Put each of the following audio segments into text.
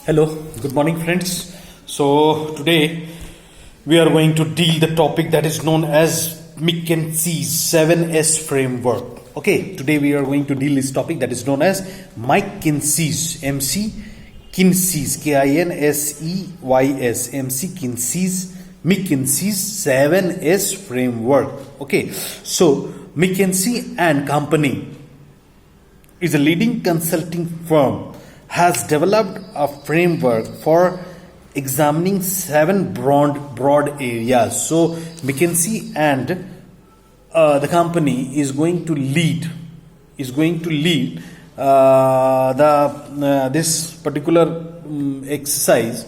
Hello, good morning, friends. So, today we are going to deal the topic that is known as McKinsey's 7S framework. Okay, today we are going to deal this topic that is known as McKinsey's Kinsey's KINSEYS McKinsey's 7S framework. Okay, so McKinsey and Company is a leading consulting firm has developed a framework for examining seven broad areas. So McKinsey and the company is going to lead this particular exercise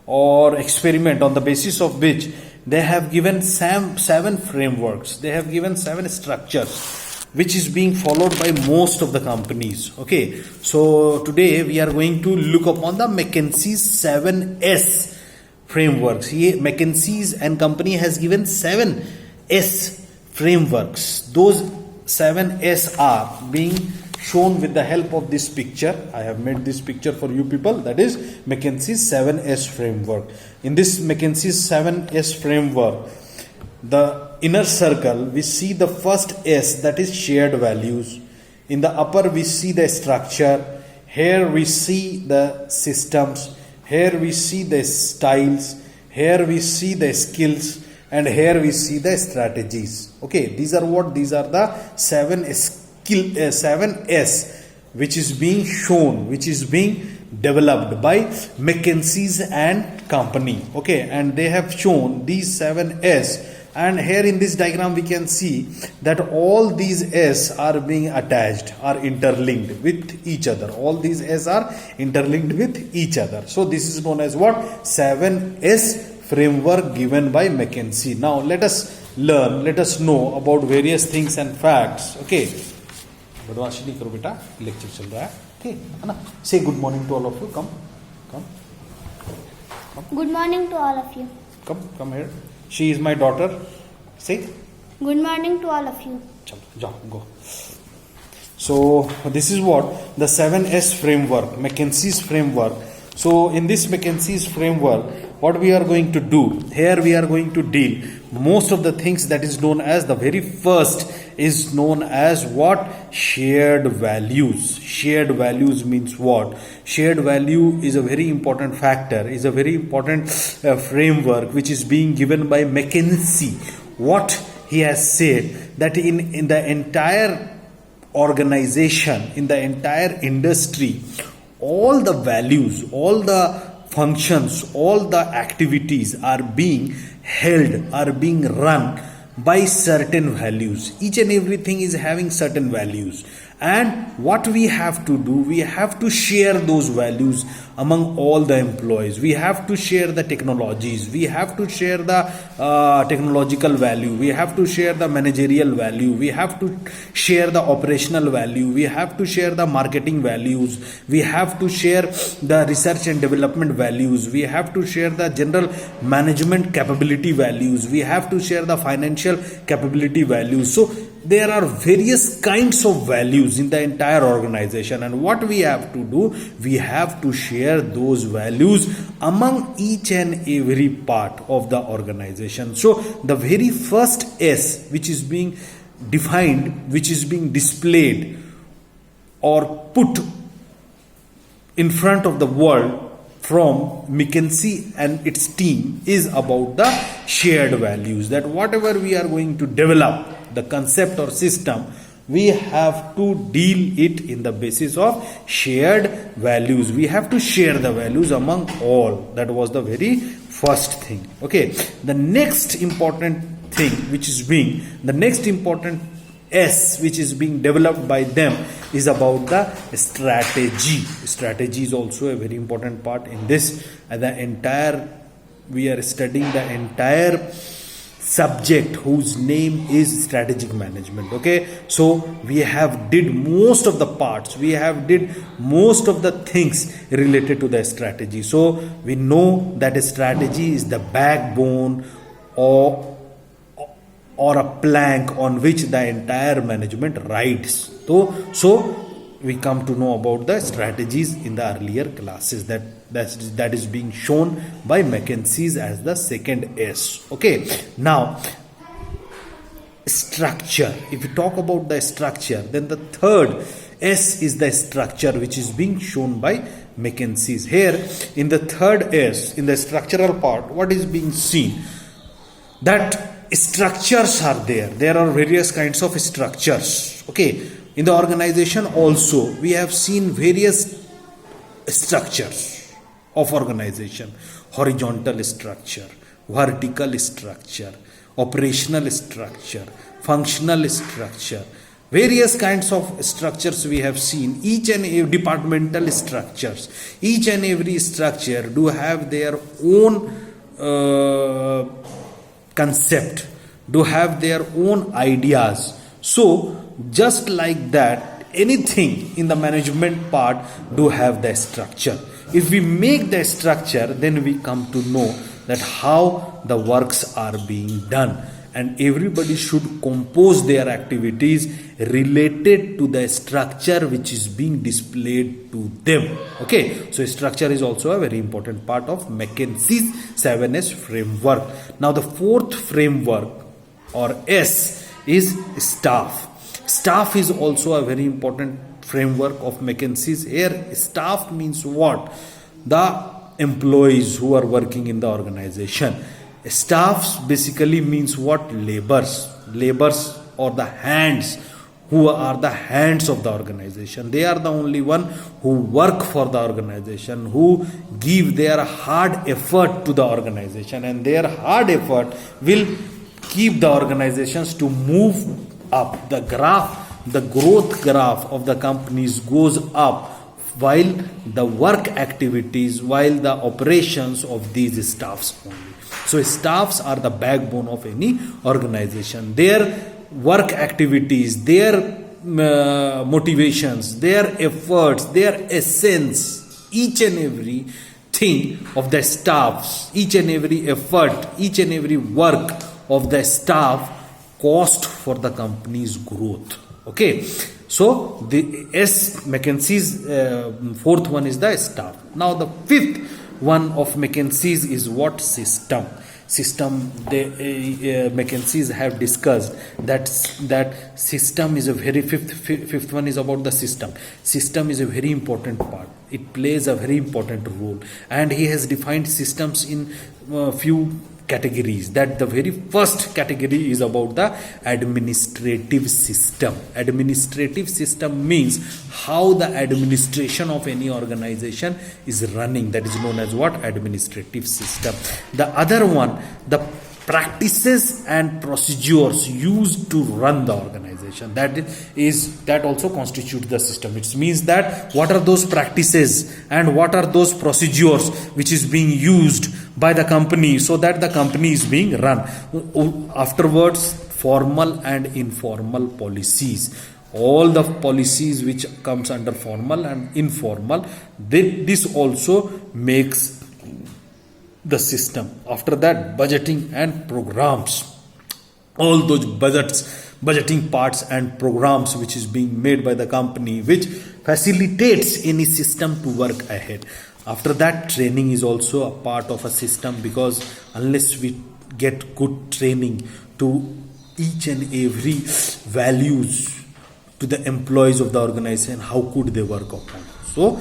or experiment, on the basis of which they have given seven frameworks. They have given seven structures which is being followed by most of the companies. Okay, so today we are going to look upon the McKinsey's 7S frameworks. Here McKinsey's and Company has given 7S frameworks. Those 7S are being shown with the help of this picture. I have made this picture for you people. That is McKinsey's 7S framework. In this McKinsey's 7S framework, the inner circle, we see the first S, that is shared values. In the upper we see the structure. Here we see the systems. Here we see the styles. Here we see the skills. And here we see the strategies. Okay, these are the 7S which is being shown, which is being developed by McKinsey's and Company. Okay, and they have shown these 7S. And here in this diagram we can see that all these S are being attached, are interlinked with each other. All these S are interlinked with each other. So this is known as what? 7S framework given by McKinsey. Now let us learn, let us know about various things and facts. Okay. बदमाशी करो बेटा, lecture चल रहा है. Okay, है ना? Say good morning to all of you. Come. Good morning to all of you. Come here. She is my daughter. Say. Good morning to all of you. Chalo, go. So this is what the 7S framework, McKinsey's framework. So in this McKinsey's framework, what we are going to do here, we are going to deal most of the things that is known as, the very first is known as what? Shared values. Shared values means what? Shared value is a very important factor, is a very important framework which is being given by McKinsey. What he has said, that in the entire organization, in the entire industry, all the values, all the functions, all the activities are being held, are being run by certain values. Each and everything is having certain values. And what we have to do, we have to share those values among all the employees. We have to share the technologies. We have to share the technological value. We have to share the managerial value. We have to share the operational value. We have to share the marketing values. We have to share the research and development values. We have to share the general management capability values. We have to share the financial capability values. So there are various kinds of values in the entire organization, and what we have to do, we have to share those values among each and every part of the organization. So the very first S which is being defined, which is being displayed or put in front of the world from McKinsey and its team is about the shared values. That whatever we are going to develop, the concept or system, we have to deal it in the basis of shared values. We have to share the values among all. That was the very first thing. Okay, the next important thing which is being, the next important S which is being developed by them is about the strategy. Strategy is also a very important part in this. We are studying the entire subject whose name is strategic management. Okay, so we have did most of the parts, we have did most of the things related to the strategy. So we know that a strategy is the backbone or a plank on which the entire management rides. So we come to know about the strategies in the earlier classes. That is being shown by McKinsey's as the second S. Okay, now structure. If we talk about the structure, then the third S is the structure, which is being shown by McKinsey's. Here in the third S, in the structural part, what is being seen? That structures are there are various kinds of structures. Okay, in the organization also we have seen various structures of organization: horizontal structure, vertical structure, operational structure, functional structure, various kinds of structures we have seen. Each and every departmental structures, each and every structure do have their own concept, do have their own ideas. So just like that, anything in the management part do have the structure. If we make the structure, then we come to know that how the works are being done, and everybody should compose their activities related to the structure which is being displayed to them. Okay, so structure is also a very important part of McKinsey's 7S framework. Now the fourth framework or S is staff. Staff is also a very important framework of McKinsey's. Here staff means what? The employees who are working in the organization. Staffs basically means what? Laborers or the hands, who are the hands of the organization. They are the only one who work for the organization, who give their hard effort to the organization, and their hard effort will keep the organizations to move up. The growth graph of the companies goes up while the work activities, while the operations of these staffs only. So staffs are the backbone of any organization. Their work activities, their motivations, their efforts, their essence, each and every thing of the staffs, each and every effort, each and every work of the staff cost for the company's growth. Okay, so the McKinsey's fourth one is the staff. Now the fifth one of McKinsey's is what? System. McKinsey's have discussed that system is a very fifth one is about the system. System is a very important part. It plays a very important role, and he has defined systems in few categories. That the very first category is about the administrative system. Administrative system means how the administration of any organization is running. That is known as what? Administrative system. The other one, the practices and procedures used to run the organization. That also constitutes the system. It means that what are those practices and what are those procedures which is being used by the company so that the company is being run. Afterwards, formal and informal policies. All the policies which comes under formal and informal, this also makes the system. After that, budgeting and programs. All those budgeting parts and programs which is being made by the company, which facilitates any system to work ahead. After that, training is also a part of a system, because unless we get good training to each and every values to the employees of the organization, how could they work upon? So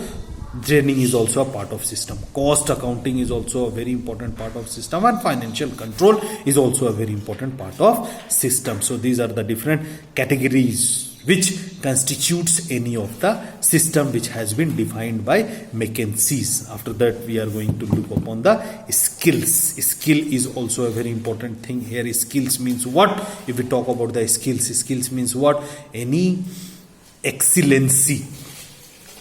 training is also a part of system. Cost accounting is also a very important part of system, and financial control is also a very important part of system. So these are the different categories which constitutes any of the system which has been defined by McKinsey's. After that, we are going to look upon the skills. Skill is also a very important thing. Here skills means what? If we talk about the skills means what? Any excellency,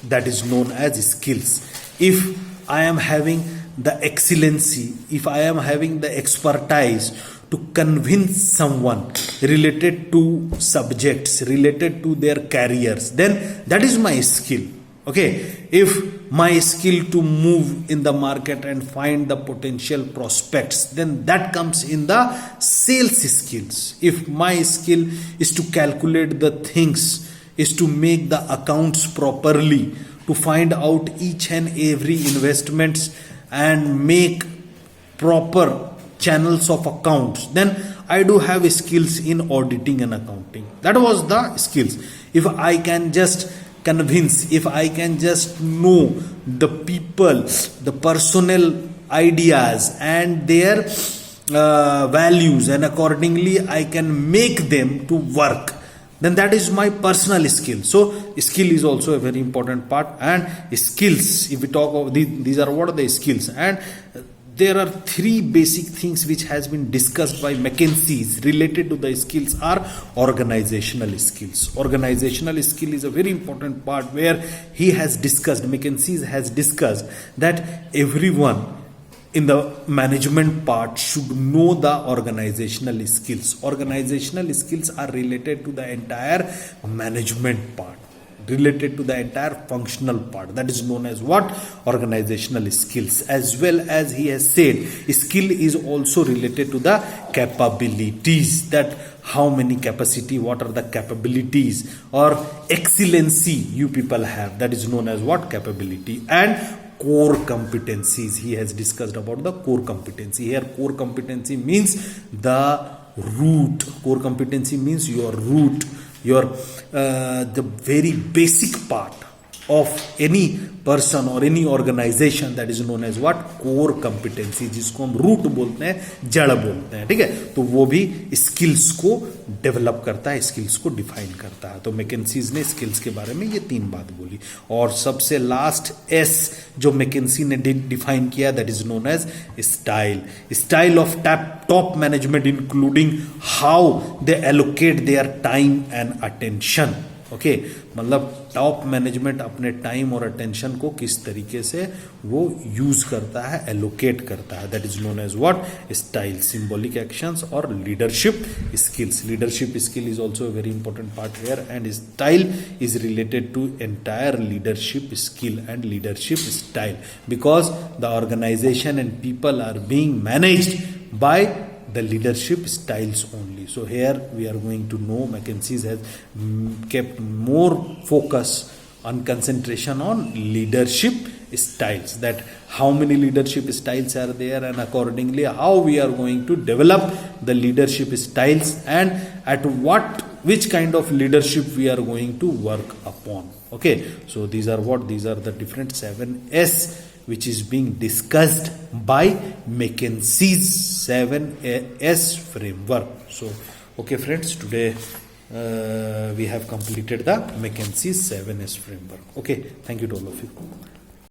that is known as skills. If I am having the excellency, if I am having the expertise to convince someone related to subjects, related to their careers, then that is my skill. Okay, if my skill to move in the market and find the potential prospects, then that comes in the sales skills. If my skill is to calculate the things is to make the accounts properly, to find out each and every investments and make proper channels of accounts. Then I do have skills in auditing and accounting. That was the skills. If I can just convince, if I can just know the people, the personnel ideas and their values, and accordingly I can make them to work, then that is my personal skill. So skill is also a very important part. And skills, if we talk of these are what are the skills, and there are three basic things which has been discussed by McKinsey related to the skills are organizational skills. Organizational skill is a very important part where he has discussed, McKinsey has discussed that everyone in the management part should know the organizational skills. Organizational skills are related to the entire management part, related to the entire functional part. That is known as what? Organizational skills. As well as he has said, skill is also related to the capabilities, that how many capacity, what are the capabilities or excellency you people have. That is known as what? Capability. And core competencies, he has discussed about the core competency. Here core competency means the root. Core competency means your root, your the very basic part of any person or any organization. that is known as what? core competency, जिसको हम root बोलते हैं, जड़ बोलते हैं. ठीक है, तो वो भी स्किल्स को डेवलप करता है, स्किल्स को डिफाइन करता है. तो मैकेंसीज ने स्किल्स के बारे में ये तीन बात बोली. और सबसे लास्ट एस जो मैकेंसी ने डिफाइन किया, that is known as style. Style of top management including how they allocate their time and attention. Okay, मतलब टॉप मैनेजमेंट अपने टाइम और अटेंशन को किस तरीके से वो यूज करता है, एलोकेट करता है. That is known as what? Style. Symbolic actions और leadership skills. Leadership skill is also a very important part here. And style is related to entire leadership skill and leadership style, because the organisation and people are being managed by the leadership styles only. So here we are going to know McKinsey has kept more focus on concentration on leadership styles, that how many leadership styles are there, and accordingly how we are going to develop the leadership styles, and at which kind of leadership we are going to work upon. Okay, so these are what? These are the different 7S which is being discussed by McKinsey's 7S framework. So, okay friends, today we have completed the McKinsey's 7S framework. Okay, thank you to all of you.